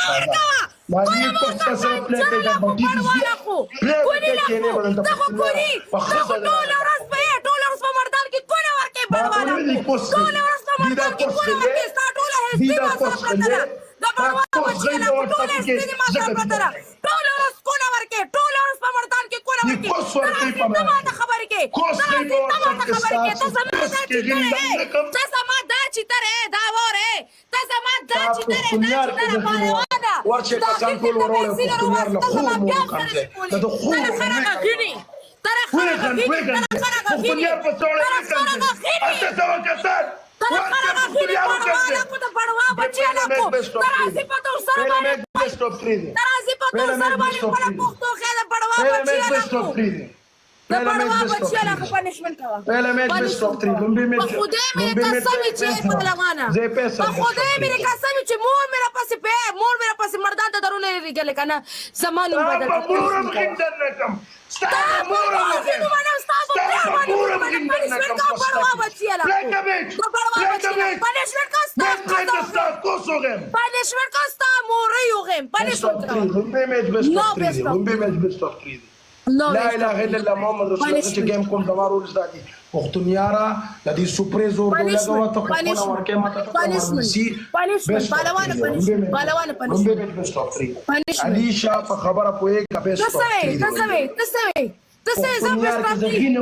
كل مرة فانجر لكو بڑوا لكو كوني لكو تاخو كوني تاخو دولة رسمة ايه دولة رسمة مردان کی كوني وركي بڑوا لكو دولة رسمة مردان کی كوني وركي ستا دولة هستي ما صرف لتنا دا بڑوا بچي لكو دولة هستي ما صرف لتنا دولة رس كوني وركي دولة رسمة مردان کی كوني وركي ترازي تمام خبر کی ترازي تمام خبر کی تسمع داچی تره داوره تسمع داچی تره بڑوا ورشه کسان ټول ورول پښتونيار له خور مور کنځه د خور خرغه غني ترى خرغه غني پښتونيار په څوړه کنځه اته سو کسان خرغه غني په بڑوا بچي لکو ترازي پتو سره باندې ترازي پتو سره باندې په پختو خاله بڑوا بچي لکو بڑوا بچي لکو پنشمنت کا پہلے میچ میں سٹاپ 3 لمبی میچ خدای میرے قسم چې په لغانه خدای میرے قسم چې مور میرا پاسه په مور میرا پاسه مردان ته درونه لري کنه زمانو بدل مورم خندنکم ستا مورم پنشمنت کا بڑوا بچي لکو بڑوا بچي پنشمنت کا ستا پنشمنت کا ستا مور یوغم پنشمنت کا لمبی میچ میں سٹاپ 3 لمبی میچ میں سٹاپ 3 لا اله الا الله محمد رسول الله چې ګیم کوم دمارو لزدادي پښتونيارا د دې سپری زور لګاوه ته خپل ورکه ماته پنشمنت بالوان پنشمنت علي شاه په خبره پوهه کبه تسوي زبر 3 تسوي زبر 3